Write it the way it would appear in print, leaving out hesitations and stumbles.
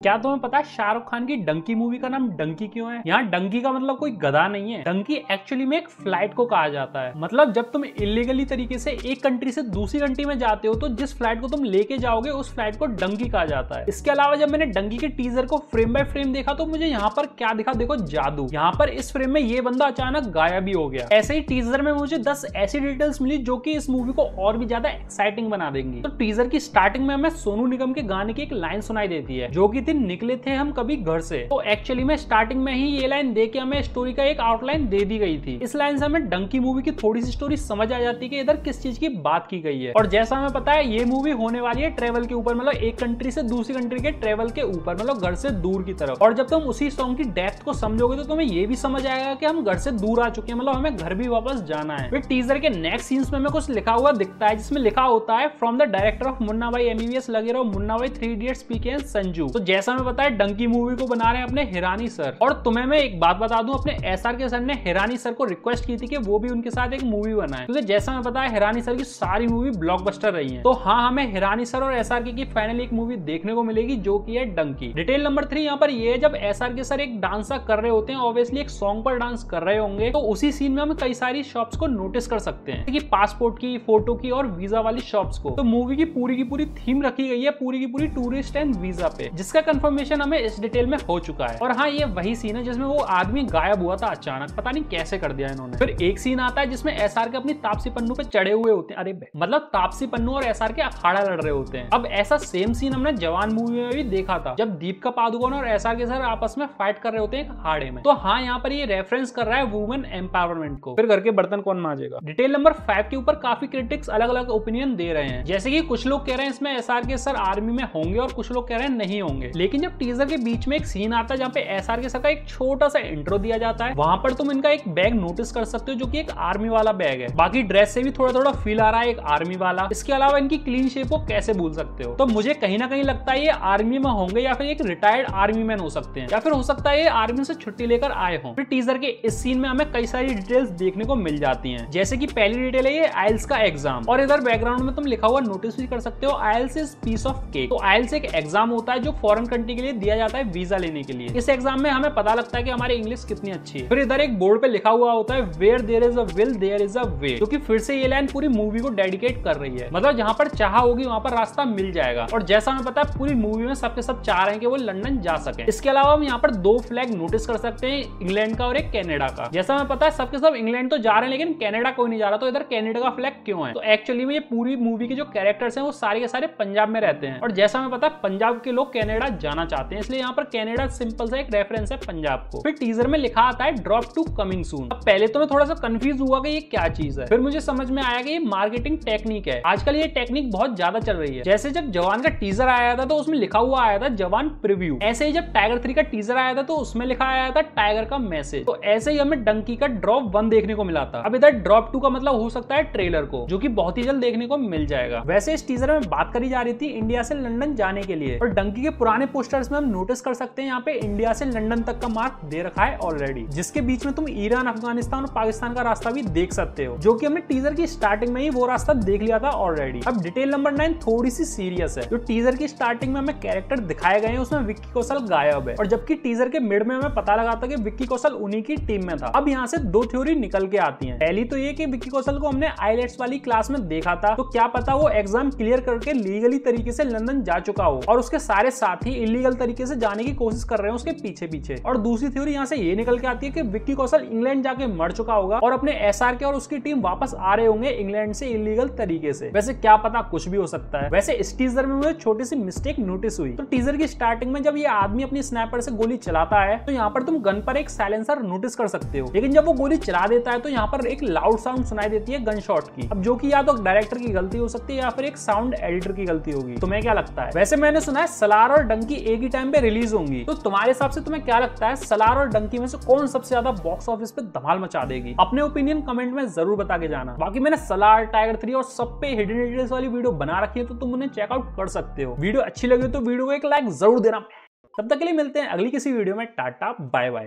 क्या तुम्हें पता है शाहरुख खान की डंकी मूवी का नाम डंकी क्यों है? यहाँ डंकी का मतलब कोई गधा नहीं है। डंकी एक्चुअली में एक फ्लाइट को कहा जाता है। मतलब जब तुम इलीगली तरीके से एक कंट्री से दूसरी कंट्री में जाते हो तो जिस फ्लाइट को तुम लेके जाओगे उस फ्लाइट को डंकी कहा जाता है। इसके अलावा जब मैंने डंकी के टीजर को फ्रेम बाय फ्रेम देखा तो मुझे यहाँ पर क्या दिखा, देखो जादू। यहाँ पर इस फ्रेम में ये बंदा अचानक गायब ही हो गया। ऐसे ही टीजर में मुझे 10 ऐसी डिटेल्स मिली जो कि इस मूवी को और भी ज्यादा एक्साइटिंग बना देंगी। तो टीजर की स्टार्टिंग में हमें सोनू निगम के गाने की एक लाइन सुनाई देती है जो कि थी निकले थे हम कभी घर से। तो एक्चुअली में स्टार्टिंग में ही ये लाइन दे के हमें स्टोरी का एक आउटलाइन दे दी गई थी। इस लाइन से हमें डंकी मूवी की थोड़ी सी स्टोरी समझ आ जाती है कि इधर किस चीज की बात की गई है। और जैसा हमें पता है ये मूवी होने वाली है ट्रेवल के ऊपर, मतलब एक कंट्री से दूसरी कंट्री के ट्रेवल के ऊपर, मतलब घर से दूर की तरफ। और जब तुम उसी सॉन्ग की डेप्थ को समझोगे तो तुम्हें ये भी समझ आएगा कि हम घर से दूर आ चुके हैं, मतलब हमें घर भी वापस जाना है। फिर टीजर के नेक्स्ट सीन्स में हमें कुछ लिखा हुआ दिखता है जिसमें लिखा होता है from the director of Munna भाई एमबीबीएस लगे रहो, मुन्ना भाई 3 इडियट्स, पीके एंड संजू। तो जैसा हमें पता है डंकी मूवी को बना रहे हैं अपने हिरानी सर। और तुम्हें मैं एक बात बता दूं, अपने एसआर के सर ने हिरानी सर को रिक्वेस्ट की थी कि वो भी उनके साथ एक मूवी बनाए, क्योंकि जैसा हमें पता है हिरानी सर की सारी मूवी ब्लॉकबस्टर रही है। तो हाँ, हमें हिरानी सर और एसआर की फाइनली एक मूवी देखने को मिलेगी जो कि है डंकी। डिटेल नंबर 3 यहाँ पर ये है, जब एसआर के सर एक डांस कर रहे होते हैं, ऑब्वियसली एक सॉन्ग पर डांस कर रहे होंगे, तो उसी सीन में हम कई सारी शॉप्स को नोटिस कर सकते हैं कि पासपोर्ट की, फोटो की और वीजा वाली शॉप्स को। तो मूवी की पूरी थीम रखी गई है पूरी की पूरी टूरिस्ट एंड वीजा पे, जिसका कंफर्मेशन हमें इस डिटेल में हो चुका है। और हाँ, ये वही सीन है जिसमें वो आदमी गायब हुआ था अचानक, पता नहीं कैसे कर दिया इन्होंने। फिर एक सीन आता है जिसमें एसआर के अपनी तापसी पन्नू पे चढ़े हुए होते हैं, अरे मतलब तापसी पन्नू और एसआर के अखाड़ा लड़ रहे होते हैं। अब ऐसा सेम सीन हमने जवान मूवी में भी देखा था, जब दीपिका पादुकोण और एसआर के सर आपस में फाइट कर रहे होते हैं एक अखाड़े में। तो हाँ, यहाँ पर ये रेफरेंस कर रहा है वुमेन एम्पावरमेंट को। फिर घर के बर्तन कौन मांजेगा। डिटेल नंबर 5 के ऊपर काफी क्रिटिक्स अलग अलग ओपिनियन दे रहे हैं, जैसे कि कुछ लोग कह रहे हैं इसमें एसआर के सर आर्मी में होंगे और कुछ लोग कह रहे हैं नहीं होंगे। लेकिन जब टीजर के बीच में एक सीन आता है जहाँ पे एसआर के सर का एक छोटा सा इंट्रो दिया जाता है, वहां पर तुम इनका एक बैग नोटिस कर सकते हो जो कि एक आर्मी वाला बैग है। बाकी ड्रेस से भी थोड़ा फील आ रहा है एक आर्मी वाला। इसके अलावा इनकी क्लीन शेप को कैसे भूल सकते हो। तो मुझे कहीं ना कहीं लगता है ये आर्मी में होंगे या फिर एक रिटायर्ड आर्मी मैन हो सकते हैं, या फिर हो सकता है ये आर्मी से छुट्टी लेकर आए हों। फिर टीजर के इस सीन में हमें कई सारी डिटेल्स देखने को मिल जाती हैं, जैसे कि पहली डिटेल है ये आइल्स का एग्जाम। और इधर बैकग्राउंड में तुम लिखा हुआ नोटिस भी कर सकते हो, आइल्स इज पीस ऑफ केक। तो आइल्स एक एग्जाम होता है जो फॉरेन कंट्री के लिए दिया जाता है वीजा लेने के लिए। इस एग्जाम में हमें पता लगता है कि हमारी इंग्लिश कितनी अच्छी है। फिर इधर एक बोर्ड पे लिखा हुआ होता है where there is a will there is a way, जो कि फिर से ये लाइन पूरी मूवी को डेडिकेट कर रही है। मतलब जहां पर चाह होगी वहां पर रास्ता मिल जाएगा। और जैसा हमें पता है पूरी मूवी में सबके सब चाह रहे हैं कि वो लंदन जा सके। इसके अलावा हम यहाँ पर 2 फ्लैग नोटिस कर सकते हैं, इंग्लैंड का और एक कनाडा का। जैसा हमें पता है सबके सब इंग्लैंड तो जा रहे हैं लेकिन कनाडा कोई नहीं जा रहा, तो इधर कनाडा का फ्लैग क्यों है। तो एक्चुअली में ये पूरी मूवी के जो कैरेक्टर्स हैं वो सारे के सारे पंजाब में रहते हैं, और जैसा हमें पता है पंजाब के लोग कनाडा जाना चाहते हैं, इसलिए यहाँ पर कनाडा सिंपल सा एक रेफरेंस है पंजाब को। फिर टीजर में लिखा आता है ड्रॉप टू कमिंग सून। अब पहले तो मैं थोड़ा सा कंफ्यूज हुआ कि ये क्या चीज है, फिर मुझे समझ में आया कि ये मार्केटिंग टेक्निक है। आजकल ये टेक्निक बहुत ज्यादा चल रही है। जैसे जब जवान का टीजर आया था तो उसमें लिखा हुआ आया था जवान प्रीव्यू, ऐसे ही जब टाइगर 3 का टीजर आया था तो उसमें लिखा आया था टाइगर का मैसेज। तो ऐसे ही हमें डंकी का ड्रॉप 1 देखने को मिला था। अब इधर ड्रॉप 2 का मतलब हो सकता है ट्रेलर को, जो कि बहुत ही जल्द देखने को मिल जाएगा। वैसे इस टीजर में बात करी जा रही थी इंडिया से लंदन जाने के लिए, और डंकी के पुराने पोस्टर्स में हम नोटिस कर सकते हैं यहाँ पे इंडिया से लंदन तक का मार्क दे रखा है ऑलरेडी, जिसके बीच में तुम ईरान, अफगानिस्तान और पाकिस्तान का रास्ता भी देख सकते हो, जो कि हमने टीजर की स्टार्टिंग में ही वो रास्ता देख लिया था ऑलरेडी। अब डिटेल नंबर 9 थोड़ी सी सीरियस है। जो टीजर की स्टार्टिंग में हमें कैरेक्टर दिखाए गए हैं उसमें विक्की कौशल गायब है, और जबकि टीजर के मिड में हमें पता लगा था कि विक्की कौशल उन्हीं की टीम में था। अब यहाँ से 2 थ्योरी निकल के आती हैं। पहली तो ये कि विक्की कौशल को हमने आईलेट्स वाली क्लास में देखा था, तो क्या पता वो एग्जाम क्लियर करके लीगली तरीके से लंदन जा चुका हो और उसके सारे साथी इलीगल तरीके से जाने की कोशिश कर रहे हैं उसके पीछे। और दूसरी थ्योरी यहाँ से ये निकल के आती है कि विक्की कौशल इंग्लैंड जाके मर चुका होगा और अपने एसआर के और उसकी टीम वापस आ रहे होंगे इंग्लैंड से इलीगल तरीके से। वैसे क्या पता, कुछ भी हो सकता है। वैसे इस टीजर में मुझे छोटी सी मिस्टेक नोटिस हुई। तो टीजर की स्टार्टिंग में जब ये आदमी अपनी स्नाइपर से गोली चलाता है तो यहाँ पर तुम गन पर एक साइलेंसर नोटिस कर सकते हो, लेकिन जब वो गोली चला देता है तो यहाँ पर एक लाउड साउंड सुनाई देती है गन शॉट की। अब जो कि या तो डायरेक्टर की गलती हो सकती है या फिर एक साउंड एडिटर की गलती होगी। तुम्हें क्या लगता है? वैसे मैंने सुना है सलार और डंकी एक ही टाइम पे रिलीज होंगी, तो तुम्हारे हिसाब से तुम्हें क्या लगता है सलार और डंकी में से कौन सबसे ज्यादा बॉक्स ऑफिस पे धमाल मचा देगी? अपने ओपिनियन कमेंट में जरूर बता के जाना। बाकी मैंने सलार, टाइगर 3 और सब पे हिडन डिटेल्स वाली वीडियो बना रखी है, तो तुम उन्हें चेकआउट कर सकते हो। वीडियो अच्छी लगी तो वीडियो को एक लाइक जरूर देना। तब तक के लिए मिलते हैं अगली किसी वीडियो में। Ta ta bye bye.